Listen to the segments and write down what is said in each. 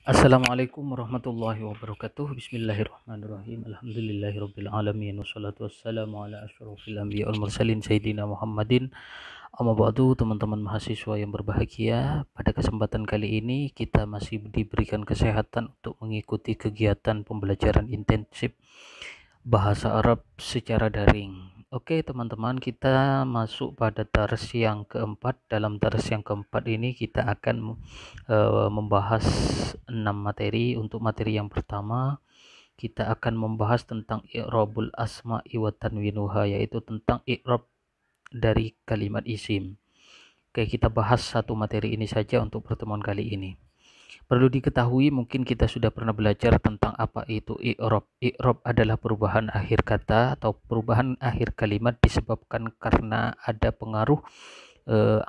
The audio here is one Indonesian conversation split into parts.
Assalamualaikum warahmatullahi wabarakatuh. Bismillahirrahmanirrahim. Alhamdulillahirabbil alamin wassalatu wassalamu ala asyrofil anbiya wal mursalin sayyidina Muhammadin. Amma ba'du, teman-teman mahasiswa yang berbahagia. Pada kesempatan kali ini kita masih diberikan kesehatan untuk mengikuti kegiatan pembelajaran intensif bahasa Arab secara daring. Oke teman-teman, kita masuk pada dars yang keempat. Dalam dars yang keempat ini kita akan membahas 6 materi. Untuk materi yang pertama, kita akan membahas tentang i'rabul asma'i wa tanwinuha, yaitu tentang i'rab dari kalimat isim. Oke, kita bahas satu materi ini saja untuk pertemuan kali ini. Perlu diketahui, mungkin kita sudah pernah belajar tentang apa itu i'rab. I'rab adalah perubahan akhir kata atau perubahan akhir kalimat disebabkan karena ada pengaruh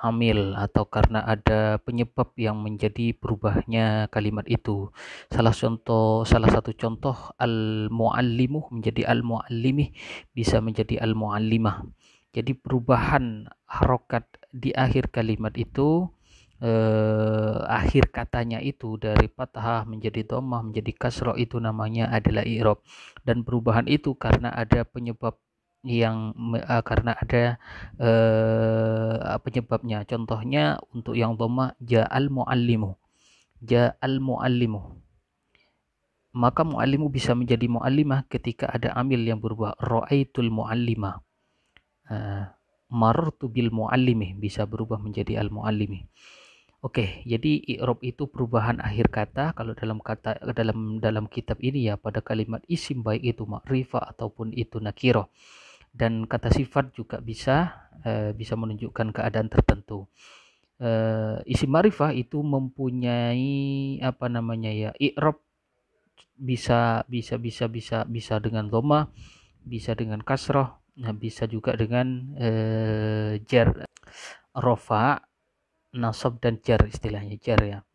amil atau karena ada penyebab yang menjadi berubahnya kalimat itu. Salah satu contoh al-muallimu menjadi al-muallimi, bisa menjadi al-muallimah. Jadi perubahan harokat di akhir kalimat itu, akhir katanya itu dari fathah menjadi dhammah menjadi kasrah, itu namanya adalah i'rab. Dan perubahan itu karena ada penyebab karena ada penyebabnya. Contohnya untuk yang dhammah, ja'al muallimu, ja'al muallimu. Maka muallimu bisa menjadi muallimah ketika ada amil yang berubah. Ra'aitul muallimah, marartu bil muallimi, bisa berubah menjadi al muallimi. Oke, jadi i'rab itu perubahan akhir kata. Kalau dalam kitab ini ya, pada kalimat isim, baik itu ma'rifah ataupun itu nakirah. Dan kata sifat juga bisa menunjukkan keadaan tertentu. Isim ma'rifah itu mempunyai i'rab bisa dengan dhammah, bisa dengan kasrah, bisa juga dengan jar, rafa, nasab dan jar, istilahnya jar ya.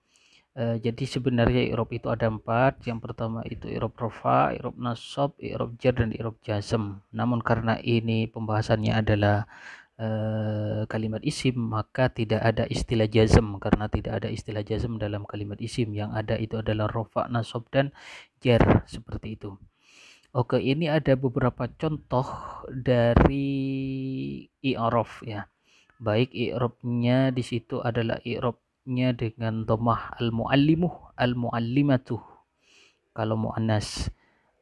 Jadi sebenarnya i'rab itu ada 4. Yang pertama itu i'rab rafa, i'rab nasab, i'rab jar dan i'rab jazm. Namun karena ini pembahasannya adalah kalimat isim, maka tidak ada istilah jazm, karena tidak ada istilah jazm dalam kalimat isim. Yang ada itu adalah rafa, nasab dan jar, seperti itu. Oke, ini ada beberapa contoh dari i'rab ya. Baik, i'rabnya di situ adalah i'rabnya dengan dhammah, al-muallimuh, al-muallimatuh kalau muannas.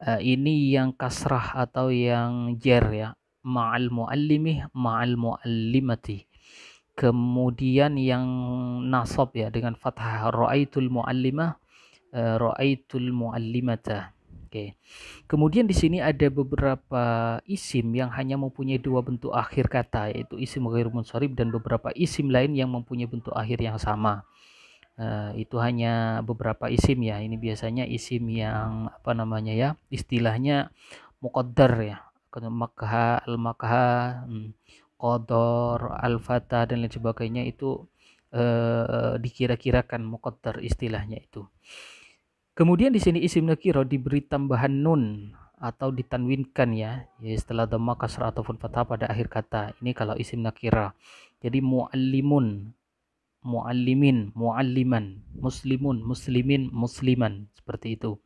Ini yang kasrah atau yang jar ya, ma'al muallimi, ma'al muallimati. Kemudian yang nasab ya dengan fathah, ra'aitul muallimah, ra'aitul muallimata. Oke. Kemudian di sini ada beberapa isim yang hanya mempunyai 2 bentuk akhir kata, yaitu isim ghairu munsharif dan beberapa isim lain yang mempunyai bentuk akhir yang sama. Itu hanya beberapa isim ya. Ini biasanya isim yang istilahnya muqaddar ya. Makha, al-makha, qadar, al-fata dan lain sebagainya, itu dikira-kirakan muqaddar istilahnya itu. Kemudian di sini isim nakirah diberi tambahan nun atau ditanwinkan ya, setelah dhamma, kasrah ataupun fathah pada akhir kata. Ini kalau isim nakirah. Jadi muallimun, muallimin, mualliman, muslimun, muslimin, musliman, seperti itu.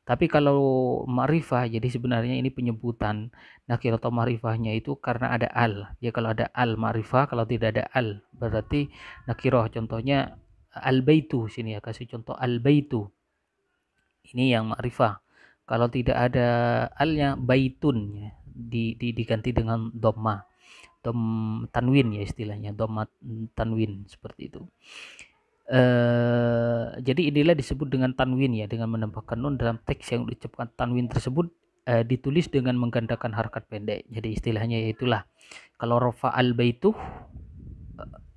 Tapi kalau ma'rifah, jadi sebenarnya ini penyebutan nakirah atau ma'rifahnya itu karena ada al. Ya, kalau ada al ma'rifah, kalau tidak ada al berarti nakirah. Contohnya al-baitu, sini ya kasih contoh al-baitu. Ini yang ma'rifah. Kalau tidak ada alnya, baitun ya, diganti dengan dhamma, tanwin ya istilahnya, dhamma tanwin, seperti itu. Jadi inilah disebut dengan tanwin ya, dengan menambahkan nun dalam teks yang diucapkan. Tanwin tersebut ditulis dengan menggandakan harakat pendek. Jadi istilahnya yaitulah, kalau rafa al-baitu,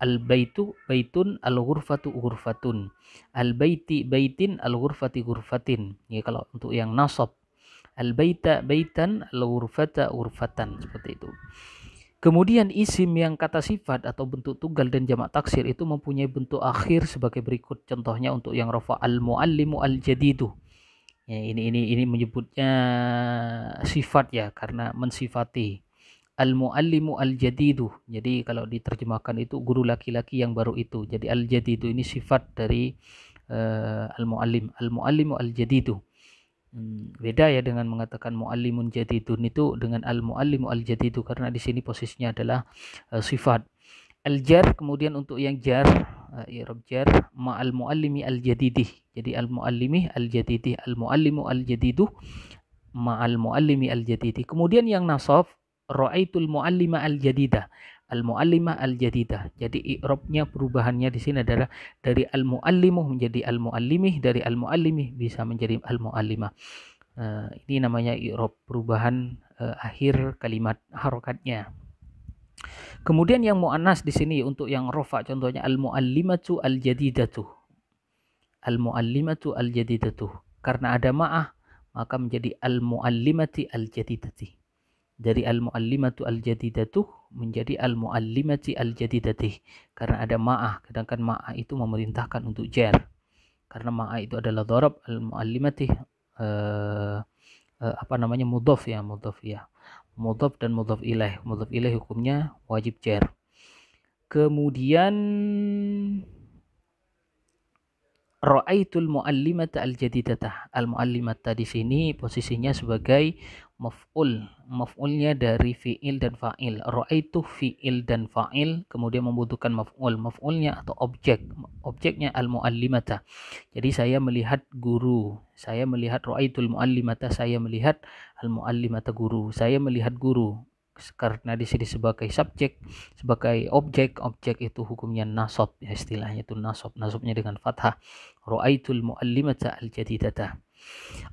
al-baitu baitun, al-ghurfatu ghurfatun, al-baiti baitin, al-ghurfati ghurfatin. Ya, kalau untuk yang nasab, al-baita baitan, al-ghurfata ghurfatan, seperti itu. Kemudian isim yang kata sifat atau bentuk tunggal dan jamak taksir itu mempunyai bentuk akhir sebagai berikut. Contohnya untuk yang rafa, al-muallimu al-jadidu. Ya, ini menyebutnya sifat ya, karena mensifati. Al-muallimu al-jadidu. Jadi kalau diterjemahkan itu guru laki-laki yang baru itu. Jadi al-jadidu ini sifat dari al-muallim. Al-muallimu al-jadidu. Beda ya dengan mengatakan muallimun jadidun itu dengan al-muallimu al-jadidu, karena di sini posisinya adalah sifat. Al-jar kemudian untuk yang jar, i'rab jar ma'al muallimi al-jadidih. Jadi al-muallimi al-jadidih, al-muallimu al-jadidu ma'al muallimi al-jadidi. Kemudian yang nasab ra'aitul muallima al-jadidah. Al-muallimah al-jadidah. Jadi i'rabnya perubahannya di sini adalah dari al-muallimu menjadi al-muallimih, dari al-muallimi bisa menjadi al-muallimah. Ini namanya i'rab perubahan akhir kalimat harokatnya. Kemudian yang muannas di sini untuk yang rofa contohnya al-muallimatu al-jadidatu. Al-muallimatu al-jadidatu. Karena ada ma'ah maka menjadi al-muallimati al-jadidati. Dari al-muallimatu al-jadidatu menjadi al-muallimati al-jadidati. Karena ada ma'ah, sedangkan ma'ah itu memerintahkan untuk jar. Karena ma'ah itu adalah dharab, al-muallimati mudhaf ya. Mudhaf dan mudhaf ilaih. Mudhaf ilaih hukumnya wajib jar. Kemudian ra'aitul muallimata al-jadidata. Al-muallimata di sini posisinya sebagai maf'ul. Maf'ulnya dari fi'il dan fa'il. Ra'aitu fi'il dan fa'il kemudian membutuhkan maf'ul. Maf'ulnya atau objek. Objeknya al-muallimata. Jadi saya melihat guru. Saya melihat ra'aitul muallimata, saya melihat al-muallimata guru. Saya melihat guru. Karena di sini sebagai subjek, sebagai objek itu hukumnya nasab ya, istilahnya itu nasabnya dengan fathah. Ra'aitul muallimata al-jadidata.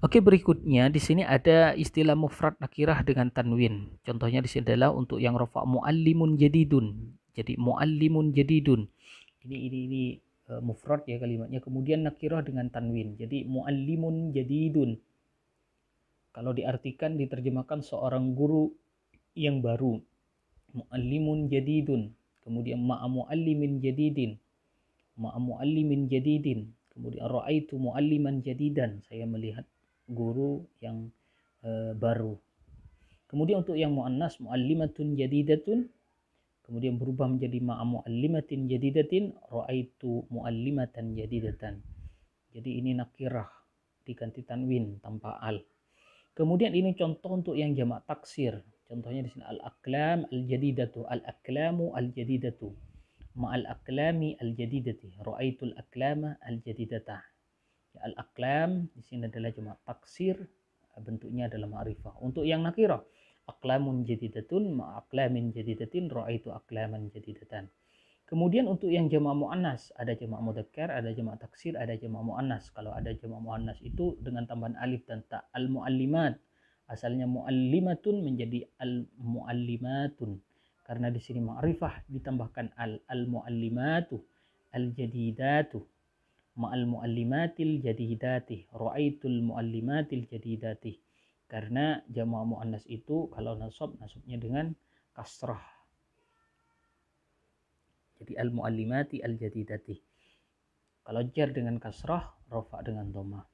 Oke, berikutnya di sini ada istilah mufrad nakirah dengan tanwin. Contohnya di sini adalah untuk yang rafa muallimun jadidun. Jadi muallimun jadidun. Ini mufrad ya kalimatnya. Kemudian nakirah dengan tanwin. Jadi muallimun jadidun. Kalau diartikan diterjemahkan seorang guru yang baru, muallimun jadidun. Kemudian ma'a muallimin jadidin, ma'a muallimin jadidin. Kemudian ra'aitu mualliman jadidan, saya melihat guru yang baru. Kemudian untuk yang muannas muallimatun jadidatun, kemudian berubah menjadi ma'a muallimatin jadidatin, ra'aitu muallimatan jadidatan. Jadi ini nakirah diganti tanwin tanpa al. Kemudian ini contoh untuk yang jamak taksir. Contohnya di sini al-aqlam al-jadidatu, al-aqlamu al-jadidatu, ma'al aqlami al-jadidati, ra'aitul aqlama al-jadidata. Al-aqlam di sini adalah jamak taksir, bentuknya adalah ma'rifah. Untuk yang nakirah, aqlamun jadidatun ma'aqlamin jadidatin, ra'aitu aqlaman jadidatan. Kemudian untuk yang jamak muannas, ada jamak mudzakkar, ada jamak taksir, ada jamak muannas. Kalau ada jamak muannas itu dengan tambahan alif dan ta, al-muallimat. Asalnya muallimatun menjadi al-muallimatun. Karena di sini ma'rifah ditambahkan al-muallimatu al-jadidatu ma'al muallimatil jadidati, ra'aitul muallimatil jadidati. Karena jamak muannas itu kalau nasabnya dengan kasrah. Jadi al-muallimati al-jadidati. Kalau jar dengan kasrah, rafa dengan dhammah.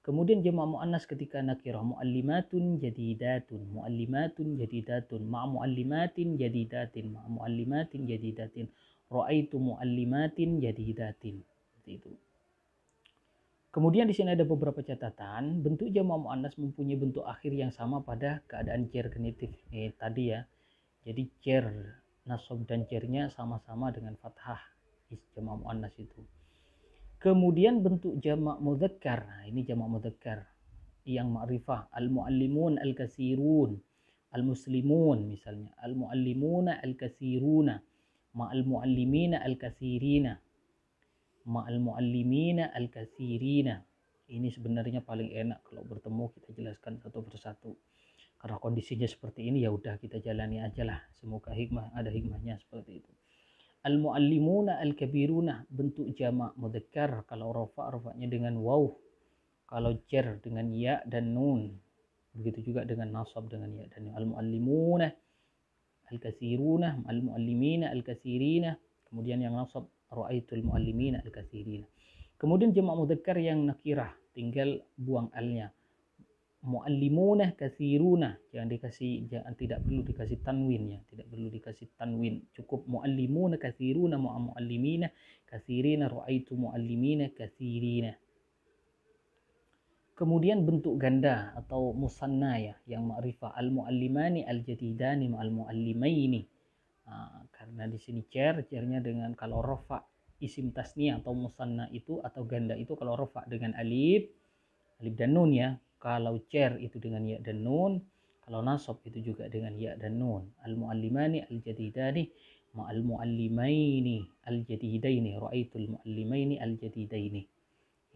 Kemudian jamak muannas ketika nakirah muallimatun jadidatun, muallimatun jadidatun, ma'a muallimatin jadidatin, ma'a muallimatin jadidatin, ra'aitu muallimatin jadidatin. Seperti itu. Kemudian di sini ada beberapa catatan. Bentuk jamak muannas mempunyai bentuk akhir yang sama pada keadaan jar genitif tadi ya. Jadi jar nasab dan jarnya sama-sama dengan fathah jamak muannas itu. Kemudian bentuk jamak mudzakkar. Nah, ini jamak mudzakkar yang ma'rifah. Al-muallimun al-katsirun, al-muslimun misalnya. Al-muallimuna al-katsiruna, ma'al muallimina al-katsirina, ma'al muallimina al-katsirina. Ini sebenarnya paling enak kalau bertemu kita jelaskan satu persatu. Karena kondisinya seperti ini ya udah kita jalani aja lah. Semoga ada hikmahnya seperti itu. Al-muallimuna al-kabiruna, bentuk jamak mudzakkar. Kalau rafa'nya dengan waw, kalau jar dengan ya dan nun. Begitu juga dengan nasab dengan ya dan nun. Al-muallimuna al-katsiruna, al-muallimina al-katsirina. Kemudian yang nasab ra'aitul muallimina al-katsirina. Kemudian jamak mudzakkar yang nakirah, tinggal buang alnya. muallimuna katsiruna, jangan tidak perlu dikasih tanwin ya, tidak perlu dikasih tanwin, cukup muallimuna katsiruna muallimina katsirina, raaitu muallimina katsirina. Kemudian bentuk ganda atau musanna ya, yang ma'rifah, al-muallimani al-jadidani ma'al muallimaini. Karena di sini cernya dengan kalau rofa isim tasniyah atau musanna itu atau ganda itu kalau rofa dengan alif dan nun ya. Kalau cer itu dengan ya dan nun, kalau nasab itu juga dengan ya dan nun. Al-muallimani al-jadidani ma'al muallimaini al-jadidaini, ra'aitul muallimaini al-jadidaini.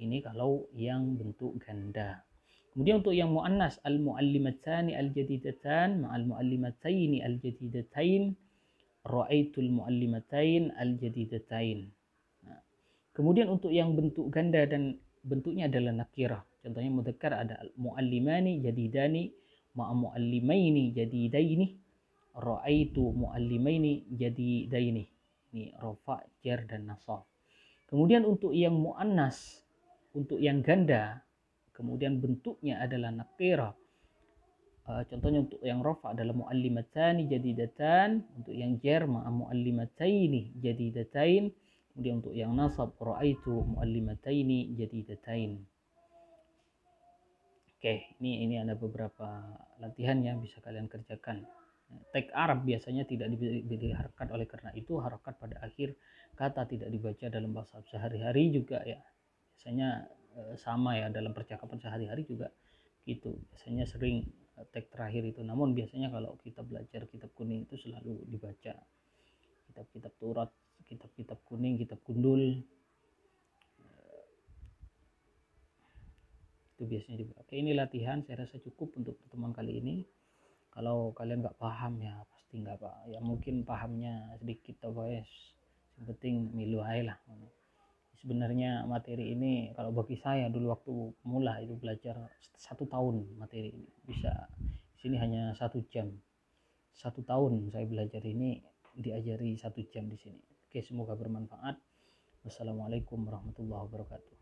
Ini kalau yang bentuk ganda. Kemudian untuk yang muannas, al-muallimatani al-jadidatan ma'al muallimataini al-jadidatain, ra'aitul muallimatain al-jadidatain. Nah, kemudian untuk yang bentuk ganda dan bentuknya adalah nakirah. Contohnya mudzakkar ada muallimani jadidani ma'a muallimaini jadidaini, ra'aitu muallimaini jadidaini. Ini rafa, jar dan nasab. Kemudian untuk yang muannas, untuk yang ganda, kemudian bentuknya adalah nakirah. Contohnya untuk yang rafa adalah muallimatani jadidatan, untuk yang jar ma'a muallimataini jadidatain, kemudian untuk yang nasab ra'aitu muallimataini jadidatain. Oke, ini ada beberapa latihan yang bisa kalian kerjakan. Teks Arab biasanya tidak diberi harakat, oleh karena itu harakat pada akhir kata tidak dibaca dalam bahasa sehari-hari juga ya. Biasanya sama ya dalam percakapan sehari-hari juga gitu. Biasanya sering teks terakhir itu. Namun biasanya kalau kita belajar kitab kuning itu selalu dibaca. Kitab-kitab Taurat, kitab-kitab kuning, kitab gundul. Itu biasanya dibaca. Oke, ini latihan saya rasa cukup untuk pertemuan kali ini. Kalau kalian nggak paham ya pasti nggak apa ya, mungkin pahamnya sedikit atau yang penting milu aja lah. Sebenarnya materi ini kalau bagi saya dulu waktu mula itu belajar 1 tahun materi ini, bisa di sini hanya 1 jam. 1 tahun saya belajar ini diajari 1 jam di sini. Oke, semoga bermanfaat. Wassalamualaikum warahmatullahi wabarakatuh.